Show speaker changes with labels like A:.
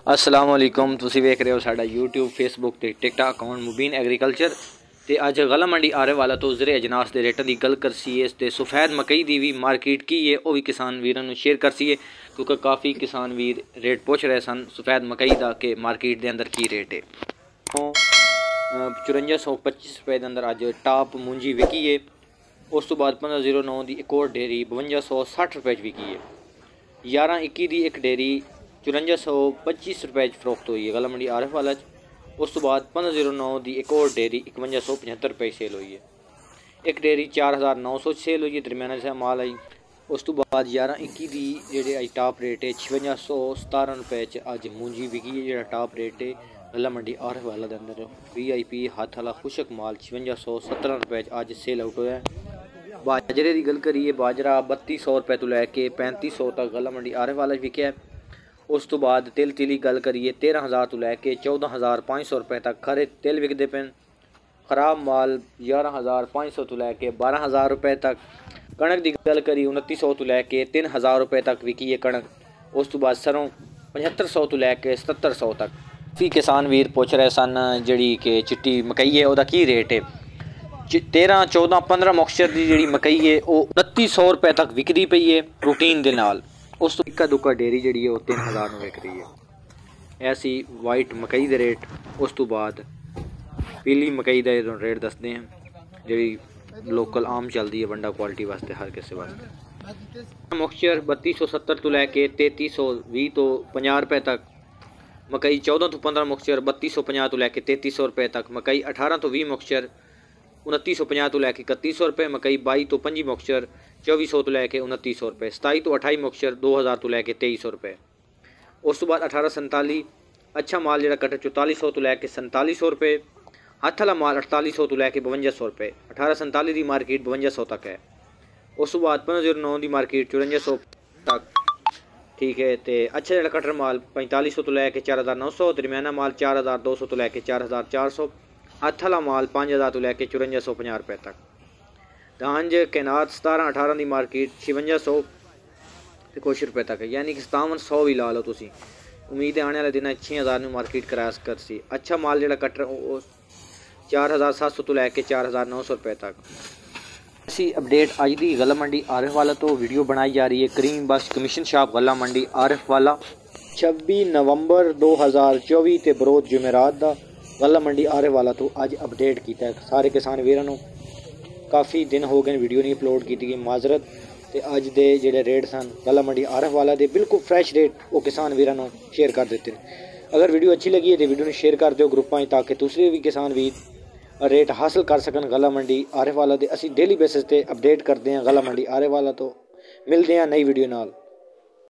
A: असलामुअलैकुम तुसी वेख रहे हो साडा यूट्यूब फेसबुक ते टिकटॉक अकाउंट मुबीन एग्रीकल्चर ते अज गला मंडी आरे वाला तो ज़रे अजनास के रेटा की गल करसीए ते सफ़ेद मकई की भी मार्केट की है वह भी किसान वीरों शेयर करसीए क्योंकि काफ़ी किसान वीर रेट पुछ रहे सन सफ़ेद मकई का कि मार्केट के अंदर की रेट है। 5425 रुपए के अंदर अज टॉप मूंजी विकी है। उस तो बाद 1509 की एक और डेयरी 5260 रुपए विकी है। 1121 की एक डेयरी 5425 रुपए फरोख्त हुई है गला मंडी आरफ वाला। उस तो बाद 1509 की एक और डेयरी 5175 रुपए सेल हुई है। एक डेयरी 4900 सेल हुई है दरम्याना जैसा माल आई। उस तो बाद 1121 की जेडे अज टॉप रेट है 5617 रुपए अज मूंजी विकी है। जो टॉप रेट है गला मंडी आरफ वाला के अंदर VIP हाथ वाला खुशक माल 5617 रुपए अज सेल आउट होया है। बाजरे की गल करिए बाजरा 3200 रुपए तो लैके 3500 तक गला मंडी आरफ वाला विकया है। उस तो बाद तिल की गल करिए 13000 तो लैके 14500 रुपए तक खरे तिल विकते पे। खराब माल 11500 तो लैके 12000 रुपए तक। कणक की गल करिए 2900 तो लैके 3000 रुपए तक विकी है कणक। उस तो बाद सरों 7500 तो लैके 7700 तक। काफ़ी किसान वीर पूछ रहे सन जी कि चिट्टी मकई है वह की रेट है। 13 14 15 मॉइस्चर की जी मकई है वो 2900 रुपए तक विकती पई है प्रोटीन के नाल। उस तो इक्का दुक्का डेयरी जी वो 3000 विक रही है। ऐसी वाइट मकई के रेट। उस तो बाद पीली मकई का रेट दसते हैं जी लोकल आम चलती है वंडा क्वालिटी वास्ते हर किसी वास्ते। मॉइस्चर 3270 तो लैके 3320 तो 50 रुपए तक। मकई 14 तो 15 मॉइस्चर 3250 तो लैके 3300 रुपए तक। मकई 18 तो 20 मॉइस्चर 2950 तो लैके 3100 रुपए। मकई 22 तो 25 मॉइस्चर 2400 तो लैके 2900 रुपए। 27 तो 28 मॉइस्चर 2000 तो लैके 2300 रुपए। उस तो बाद 1847 अच्छा माल जो कट्टर 4400 तो लैके 4700 रुपए। हथ वाला माल 4800 तो लैके 5200 रुपए। 1847 की मार्केट 5200 तक है। उस तो बाद 1509 की मार्केट 5400 तक ठीक है। तो अच्छा जो कट्टर माल 4500 तो लैके 4900। दरम्याना माल 4200 तो लैके 4400। हथ वाला माल 5000 तो लैके 5450 रुपए तक। दांज कैनात 17-18 की मार्केट 5600 तो कुछ रुपए तक है यानी कि 5700 भी ला लो तुसी। उम्मीद है आने वाले दिन 6000 में मार्केट क्रैश कर सी। अच्छा माल जो कट्टर 4700 तो लैके 4900 रुपए तक। ऐसी अपडेट अज की गला मंडी आरफ वाला तो वीडियो बनाई जा रही है करीम बस कमीशन शॉप गला मंडी आरफ वाला 26 नवंबर 2024 ते बरोज जुमेरात का गला मंडी आरफ वाला तो अज अपडेट किया है। सारे किसान वीरों काफ़ी दिन हो गए वीडियो नहीं अपलोड की गई माजरत। तो अज के जोड़े रेट सन गला मंडी आरफ वाला दे बिल्कुल फ्रैश रेट वो किसान वीरों शेयर कर देते हैं। अगर वीडियो अच्छी लगी है तो वीडियो शेयर कर दो ग्रुपों ताकि दूसरे भी किसान वीर रेट हासिल कर सकन। गला मंडी आरफ वाला दे असी डेली बेसिस पे अपडेट करते हैं गला मंडी आरफ वाला। तो मिलते हैं नई वीडियो नाल।